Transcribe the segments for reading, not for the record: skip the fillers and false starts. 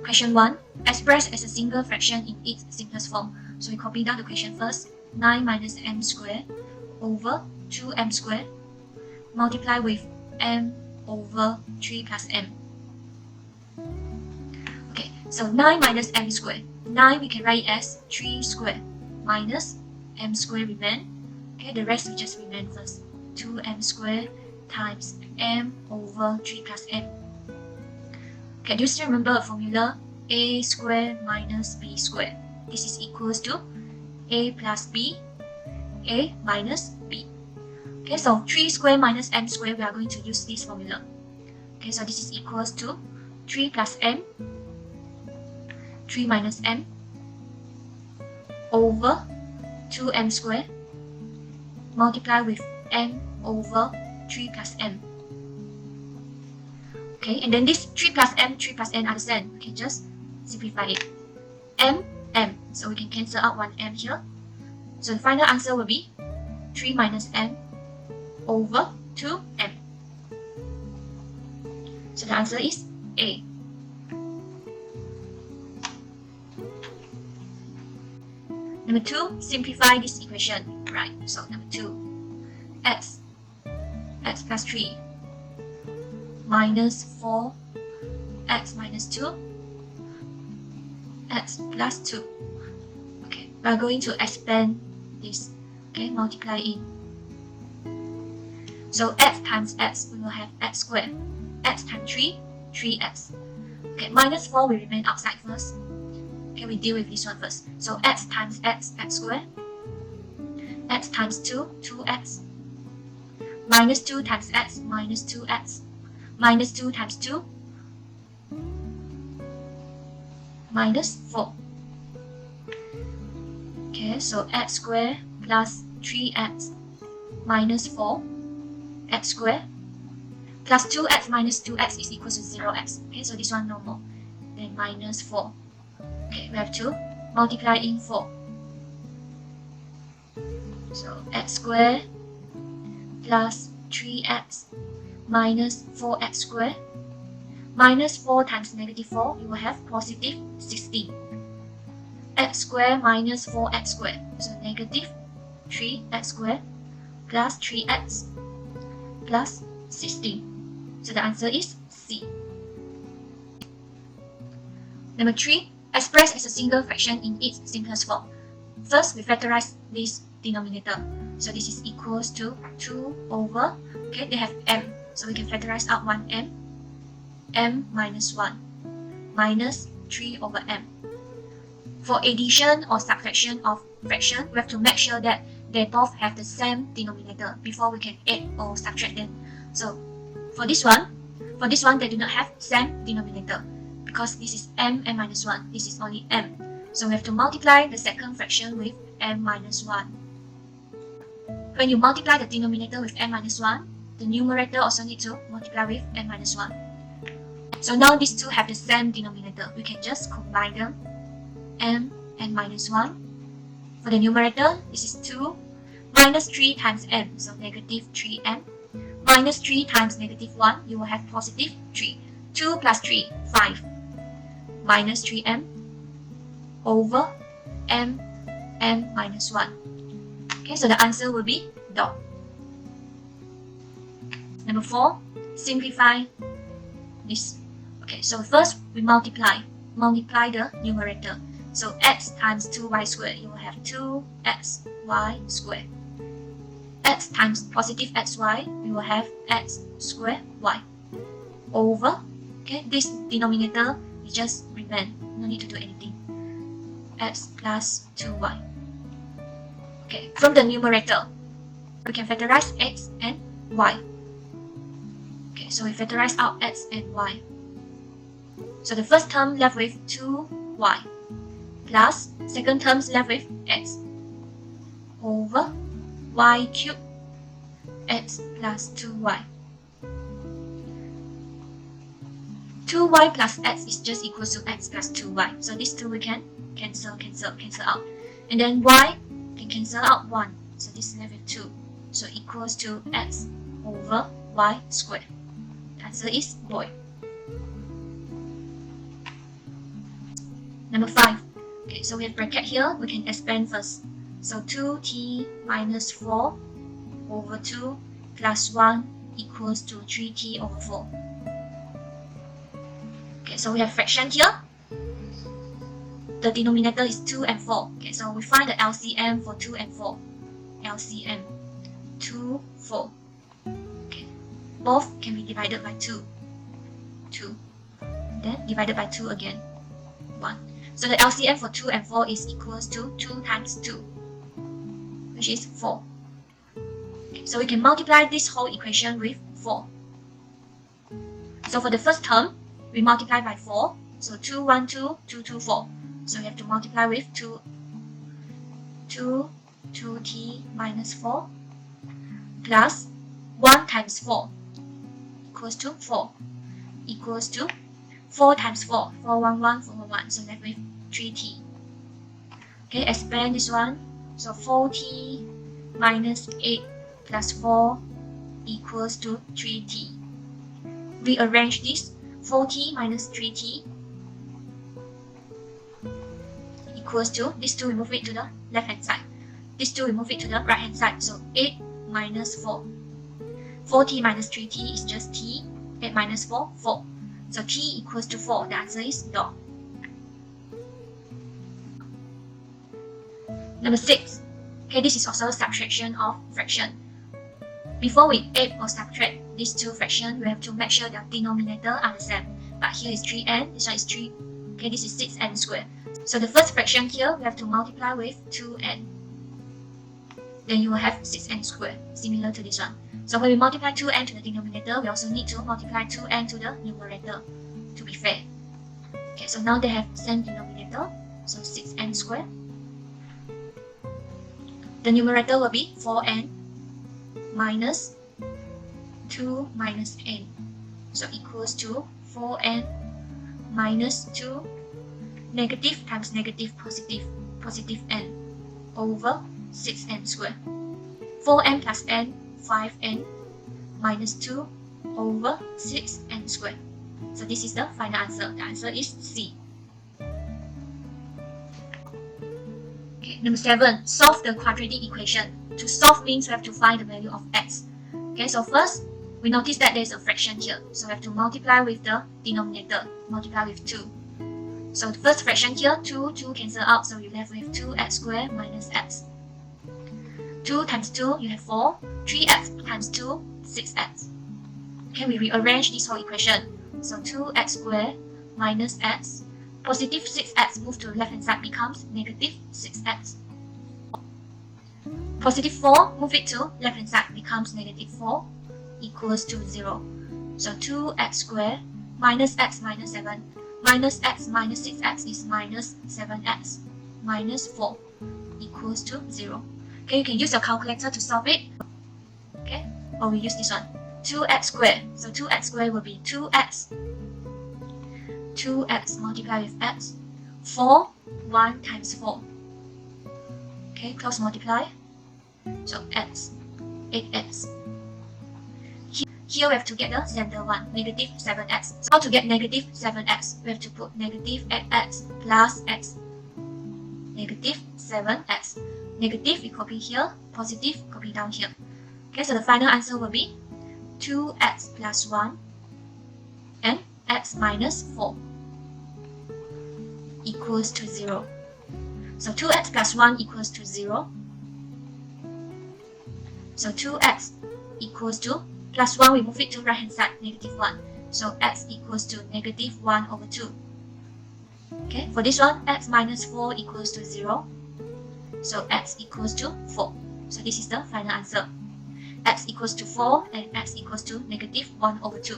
Question 1. Expressed as a single fraction in its simplest form. So we copy down the question first. 9 minus m squared over 2m squared multiply with m over 3 plus m. Okay, so 9 minus m squared. 9 we can write it as 3 squared minus m squared remain. Okay, the rest we just remain first. 2m squared times m over 3 plus m. Okay, do you still remember a formula? A squared minus b squared. This is equals to a plus b, a minus b. Okay, so 3 squared minus m squared, we are going to use this formula. Okay, so this is equals to 3 plus m, 3 minus m, over 2m squared, multiply with m over 3 plus m. Okay, and then this 3 plus m are the same. We can just simplify it. M, so we can cancel out one m here. So the final answer will be 3 minus m over 2m. So the answer is A. Number 2, simplify this equation. Right, so number 2, x plus 3 minus 4 x minus 2 x plus 2. Okay, we are going to expand this. Okay, multiply in. So x times x, we will have x squared. X times 3, 3x. Okay, minus 4 will remain outside first. Okay, we deal with this one first. So x times x, x squared. X times 2, 2x. Minus 2 times x, minus 2x. Minus 2 times 2, minus 4. Okay, so x squared plus 3x minus 4, x squared plus 2x minus 2x is equal to 0x. Okay, so this one no more. Then minus 4. Okay, we have to multiply in 4. So x squared plus 3x minus 4x squared. Minus 4 times negative 4, you will have positive 16. X squared minus 4x squared. So negative 3x squared plus 3x plus 16. So the answer is C. Number 3, expressed as a single fraction in its simplest form. First, we factorize this denominator. So this is equals to 2 over, okay, they have m. So we can factorize out 1m, m minus 1, minus 3 over m. For addition or subtraction of fraction, we have to make sure that they both have the same denominator before we can add or subtract them. So for this one, they do not have same denominator because this is m minus 1. This is only m. So we have to multiply the second fraction with m minus 1. When you multiply the denominator with m minus 1, the numerator also need to multiply with n minus 1. So now these two have the same denominator. We can just combine them. M and minus 1. For the numerator, this is 2 minus 3 times m, so negative 3m. Minus 3 times negative 1, you will have positive 3. 2 plus 3, 5. Minus 3m over m minus 1. Okay, so the answer will be dot. Number 4, simplify this. Okay, so first we multiply the numerator. So x times 2y squared, you will have 2xy squared. X times positive xy, we will have x squared y. Over, okay, this denominator will just remain, no need to do anything. X plus 2y. Okay, from the numerator, we can factorize x and y. Okay, so we factorize out x and y. So the first term left with 2y plus second term left with x over y cubed x plus 2y. 2y plus x is just equal to x plus 2y. So these two we can cancel out. And then y can cancel out 1. So this is left with 2. So equals to x over y squared. The answer is boy. Number 5. Okay, so we have bracket here, we can expand first. So 2t minus 4 over 2 plus 1 equals to 3t over 4. Okay, so we have fraction here. The denominator is 2 and 4. Okay, so we find the LCM for 2 and 4. LCM 2, 4. Okay, both can be divided by 2. 2. Then divided by 2 again. 1. So the LCM for 2 and 4 is equals to 2 times 2, which is 4. Okay, so we can multiply this whole equation with 4. So for the first term, we multiply by 4. So 2, 1, 2, 2, 2, 4. So we have to multiply with 2t minus 4 plus 1 times 4 equals to 4 equals to 4 times 4, 411, 411, so left with 3t. Okay, expand this one. So 4t minus 8 plus 4 equals to 3t. Rearrange this. 4t minus 3t equals to, this 2 we move it to the left hand side. This 2 we move it to the right hand side. So 8 minus 4. 4t minus 3t is just t. 8 minus 4, 4. So t equals to 4. The answer is dot. Number 6. Okay, this is also subtraction of fraction. Before we add or subtract these two fractions, we have to make sure their denominator are the same. But here is 3n, this one is 3. Okay, this is 6n squared. So the first fraction here, we have to multiply with 2n. Then you will have 6n squared, similar to this one. So when we multiply 2n to the denominator, we also need to multiply 2n to the numerator to be fair. Okay, so now they have same denominator, so 6n squared. The numerator will be 4n minus 2 minus n. So equals to 4n minus 2 negative times negative positive n over 6n squared. 4n plus n, 5n minus 2 over 6n squared. So this is the final answer. The answer is C. Okay, number 7. Solve the quadratic equation. To solve means we have to find the value of x. Okay, so first, we notice that there is a fraction here. So we have to multiply with the denominator. Multiply with 2. So the first fraction here, 2 cancel out. So you left with 2x squared minus x. 2 times 2, you have 4. 3x times 2, 6x. Okay, we rearrange this whole equation. So 2x squared minus x. Positive 6x move to the left hand side becomes negative 6x. Positive 4, move it to left hand side becomes negative 4 equals to 0. So 2x squared minus x minus 7 minus x minus 6x is minus 7x minus 4 equals to 0. Okay, you can use your calculator to solve it. Okay, or we use this one. 2x squared. So 2x squared will be 2x. 2x multiplied with x. 4, 1 times 4. Okay, cross multiply. So x, 8x. Here we have to get the center one, negative 7x. So how to get negative 7x? We have to put negative 8x plus x. Negative 7x. Negative we copy here, positive copy down here. Okay, so the final answer will be 2x plus 1 and x minus 4 equals to 0. So 2x plus 1 equals to 0. So 2x equals to plus 1, we move it to right hand side, negative 1. So x equals to negative 1 over 2. Okay, for this one, x minus 4 equals to 0. So x equals to 4. So this is the final answer. X equals to 4 and x equals to negative 1 over 2.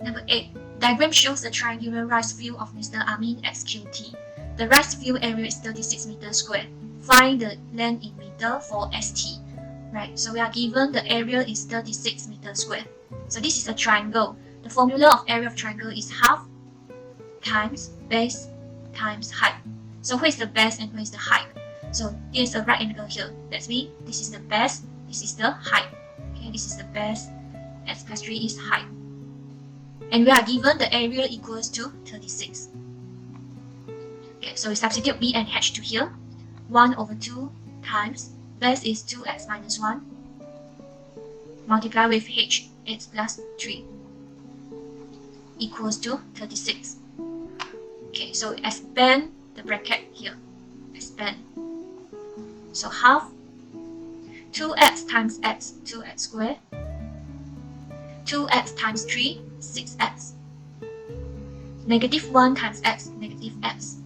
Number 8. Diagram shows the triangular rice field of Mr. Amin XQT. The rice field area is 36 meters squared. Find the length in meter for ST. Right, so we are given the area is 36 meters squared. So this is a triangle. The formula of area of triangle is half times base times height. So where is the base and where is the height? So here's a right angle here. That means this is the base, this is the height. Okay, this is the base, x plus 3 is height. And we are given the area equals to 36. Okay, so we substitute b and h to here. 1 over 2 times base is 2x minus 1 multiply with h, it's plus 3 equals to 36. Okay, so expand the bracket here. Expand. So half 2x times x, 2x squared. 2x times 3, 6x. Negative 1 times x, negative x.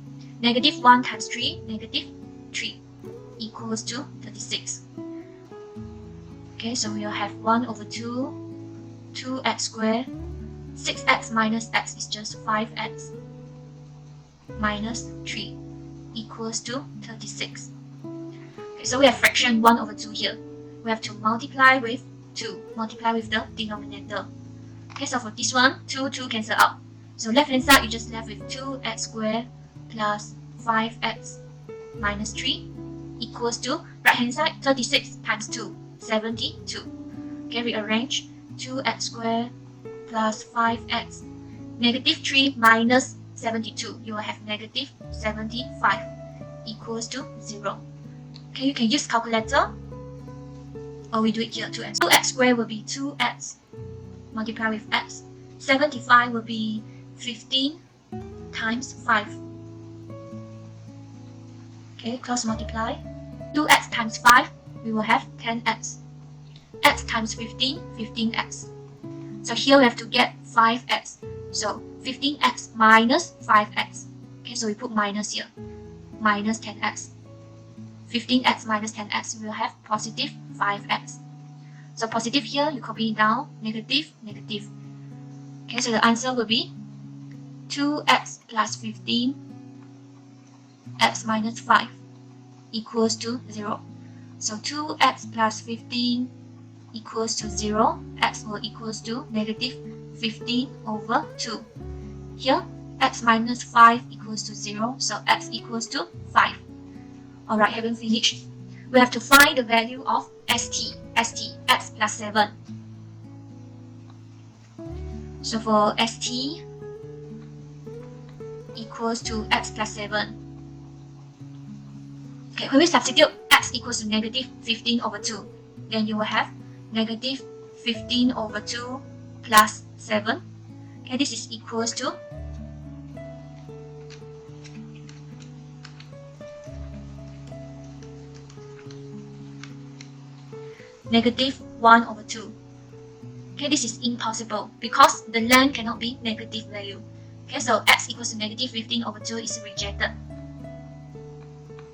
Negative 1 times 3, negative 3 equals to 36. Okay, so we'll have 1 over 2, 2x squared. 6x minus x is just 5x minus 3 equals to 36. Okay, so we have fraction 1 over 2 here. We have to multiply with 2, multiply with the denominator. Okay, so for this one, 2 cancel out. So left hand side, you just left with 2x squared plus 5x minus 3 equals to right hand side 36 times 2, 72. Okay, rearrange 2x squared plus 5x negative 3 minus 72. You will have negative 75 equals to 0. Okay, you can use calculator or we do it here 2x. 2x squared will be 2x multiply with x. 75 will be 15 times 5. Okay, cross multiply. 2x times 5, we will have 10x. X times 15, 15x. So here we have to get 5x. So 15x minus 5x. Okay, so we put minus here. Minus 10x. 15x minus 10x, we will have positive 5x. So positive here, you copy it down. Negative, negative. Okay, so the answer will be 2x plus 15 x minus 5 equals to 0. So 2x plus 15 equals to 0. X will equals to negative 15 over 2. Here, x minus 5 equals to 0. So x equals to 5. Alright, having finished, we have to find the value of st, x plus 7. So for st equals to x plus 7. Okay, when we substitute x equals to negative 15 over 2, then you will have negative 15 over 2 plus 7. Okay, this is equals to negative 1 over 2. Okay, this is impossible because the length cannot be negative value. Okay, so x equals to negative 15 over 2 is rejected.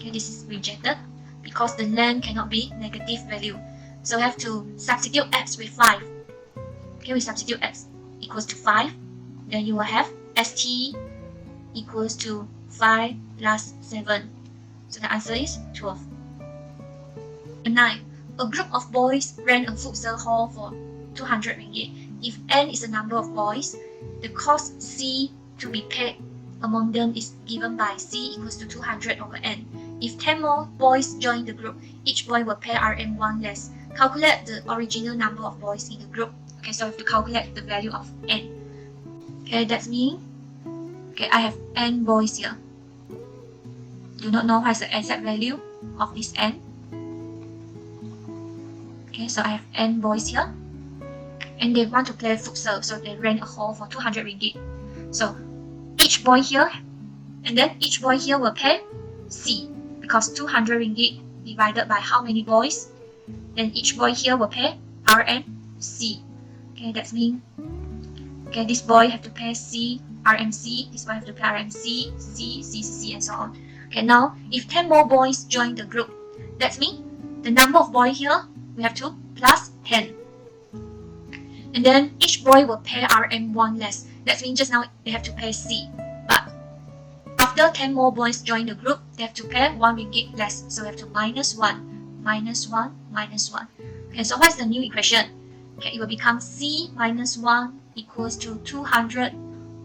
Okay, this is rejected because the length cannot be negative value. So we have to substitute x with 5. Okay, we substitute x equals to 5. Then you will have st equals to 5 plus 7. So the answer is 12. 9. A group of boys rent a futsal hall for 200 ringgit. If n is the number of boys, the cost c to be paid among them is given by c equals to 200 over n. If 10 more boys join the group, each boy will pay Rm1 less. Calculate the original number of boys in the group. Okay, so we have to calculate the value of n. Okay, that's me. Okay, I have n boys here. Do not know what is the exact value of this n. Okay, so I have n boys here. And they want to play futsal, so they rent a hall for 200 ringgit. So each boy here, and then each boy here will pay c, because 200 ringgit divided by how many boys, then each boy here will pay Rmc. Okay, that's mean, okay, this boy have to pay c, Rmc, this boy have to pay Rmc, c, and so on. Okay, now if 10 more boys join the group, that's mean the number of boys here, we have to plus 10. And then each boy will pay Rm1 less. That means just now they have to pay C. But after 10 more boys join the group, they have to pay 1 ringgit less. So we have to minus 1, minus 1, minus 1. Okay, so what's the new equation? Okay, it will become C minus 1 equals to 200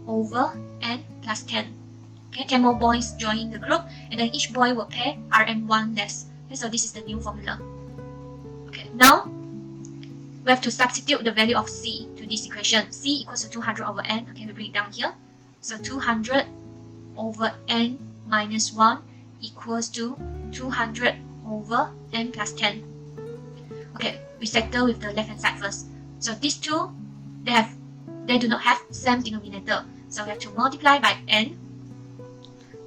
over n plus 10. Okay, 10 more boys join the group, and then each boy will pay Rm1 less. Okay, so this is the new formula. Okay, now we have to substitute the value of c to this equation. C equals to 200 over n. Okay, we bring it down here. So 200 over n minus 1 equals to 200 over n plus 10. Okay, we settle with the left hand side first. So these two, they do not have same denominator. So we have to multiply by n.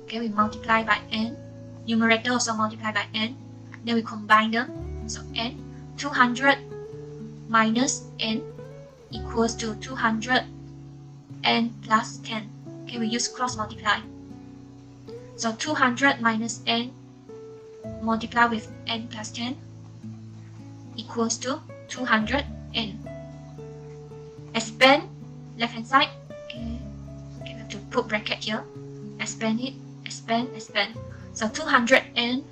Okay, we multiply by n. Numerator also multiply by n. Then we combine them. So n, 200 minus n equals to 200 n plus 10. Okay, we use cross multiply. So 200 minus n multiply with n plus 10 equals to 200 n. Expand left hand side. Okay, we have to put bracket here. Expand it, expand. So 200 n,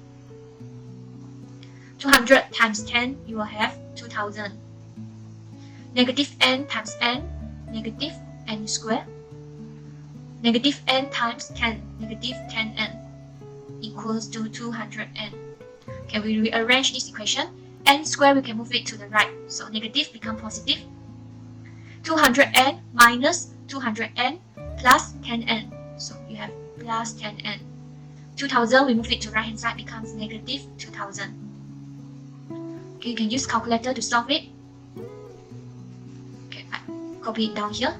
200 times 10, you will have 2000. Negative n times n, negative n squared. Negative n times 10, negative 10n equals to 200n. Okay, we rearrange this equation. N squared, we can move it to the right. So negative become positive. 200n minus 200n plus 10n. So you have plus 10n. 2000, we move it to right hand side, becomes negative 2000. Okay, you can use calculator to solve it. Okay, I copy it down here.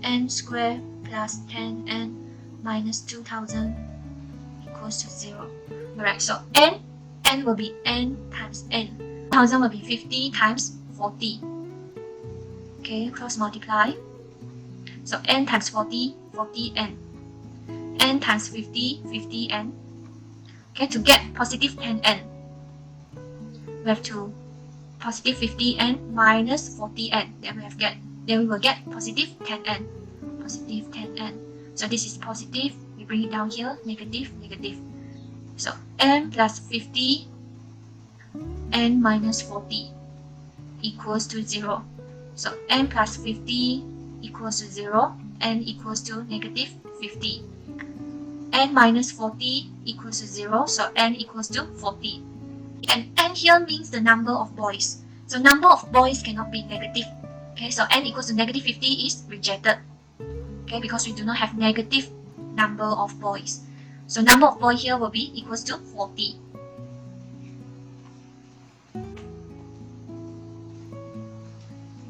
N squared plus 10n minus 2000 equals to 0. Alright, so n will be n times n. 1000 will be 50 times 40. Okay, cross multiply. So n times 40, 40n. N times 50, 50n. Okay, to get positive 10n, we have to positive 50n minus 40n. Then we will get positive 10n. Positive 10n. So this is positive. We bring it down here. Negative, negative. So n plus 50 n minus 40 equals to 0. So n plus 50 equals to 0. N equals to negative 50. N minus 40 equals to 0. So n equals to 40. And n here means the number of boys. So number of boys cannot be negative. Okay, so n equals to negative 50 is rejected. Okay, because we do not have negative number of boys. So number of boys here will be equals to 40.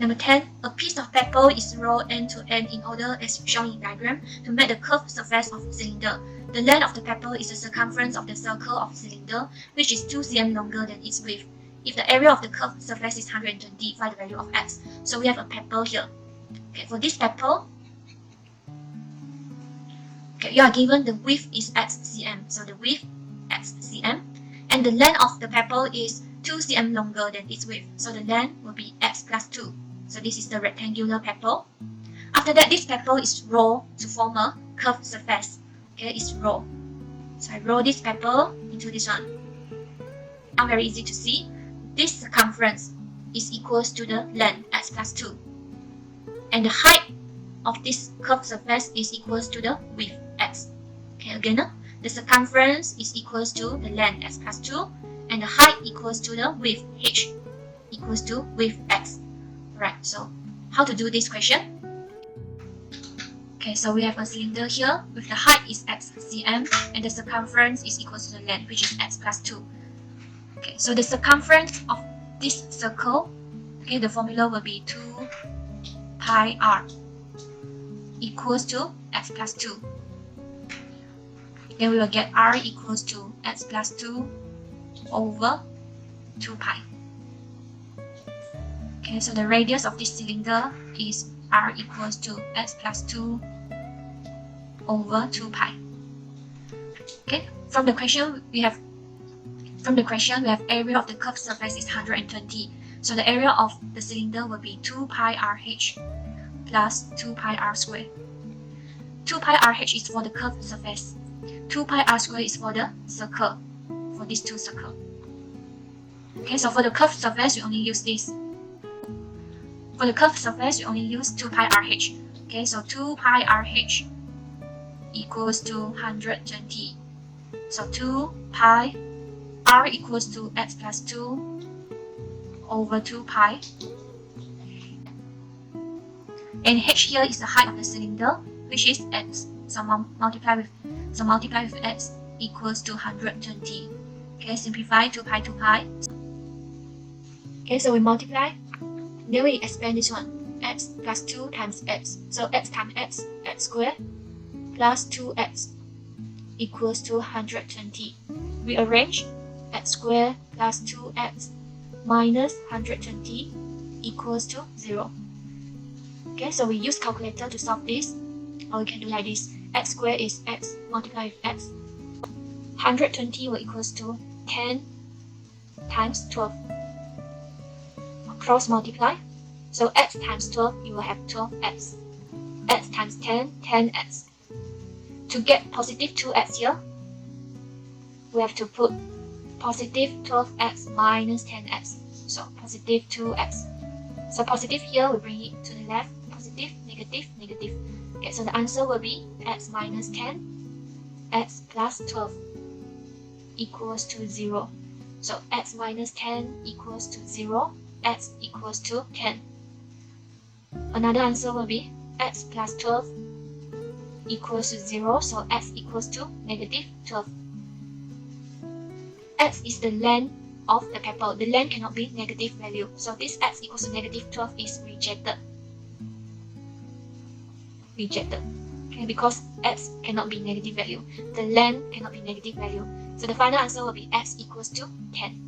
Number 10, a piece of paper is rolled end to end in order as shown in diagram to make the curved surface of the cylinder. The length of the paper is the circumference of the circle of the cylinder, which is 2 cm longer than its width. If the area of the curved surface is 120, find the value of x. So we have a paper here. Okay, for this paper, you are given the width is x cm, so the width x cm, and the length of the paper is 2 cm longer than its width, so the length will be x plus 2. So this is the rectangular paper. After that, this paper is rolled to form a curved surface. Okay, it's rolled. So I roll this paper into this one. Now very easy to see. This circumference is equals to the length x plus 2, and the height of this curved surface is equals to the width x. Okay, again, the circumference is equals to the length x plus 2, and the height equals to the width h equals to width x. Right, so how to do this question? Okay, so we have a cylinder here with the height is x cm and the circumference is equals to the length, which is x plus 2. Okay, so the circumference of this circle, okay, the formula will be 2 pi r equals to x plus 2. Then we will get r equals to x plus 2 over 2 pi. Okay, so the radius of this cylinder is r equals to x plus 2 over 2 pi. Okay, from the question we have area of the curved surface is 120. So the area of the cylinder will be 2 pi rh plus 2 pi r squared. 2 pi rh is for the curved surface. 2 pi r squared is for the circle, for these two circles. Okay, so for the curved surface, we only use this. For the curved surface, we only use 2 pi rh. Okay, so 2 pi rh equals to 120. So 2 pi r equals to x plus 2 over 2 pi. And h here is the height of the cylinder, which is x. So multiply with x. equals to 120. Okay, simplify 2 pi 2 pi. Okay, so we multiply. Then we expand this one. X plus 2 times x. So x times x squared, plus 2x equals to 120. Rearrange. X squared plus 2x minus 120 equals to 0. Okay, so we use calculator to solve this. Or we can do like this. X squared is x multiplied with x. 120 will equals to 10 times 12. Cross multiply. So x times 12, you will have 12x. X times 10, 10x. To get positive 2x here, we have to put positive 12x minus 10x. So positive 2x. So positive here, we bring it to the left. Positive, negative, negative. Okay, so the answer will be x minus 10, x plus 12 equals to 0. So x minus 10 equals to 0, x equals to 10. Another answer will be x plus 12 equals to 0, so x equals to negative 12. X is the length of the pebble. The length cannot be negative value, so this x equals to negative 12 is rejected. Okay, because x cannot be negative value. The length cannot be negative value. So the final answer will be x equals to 10.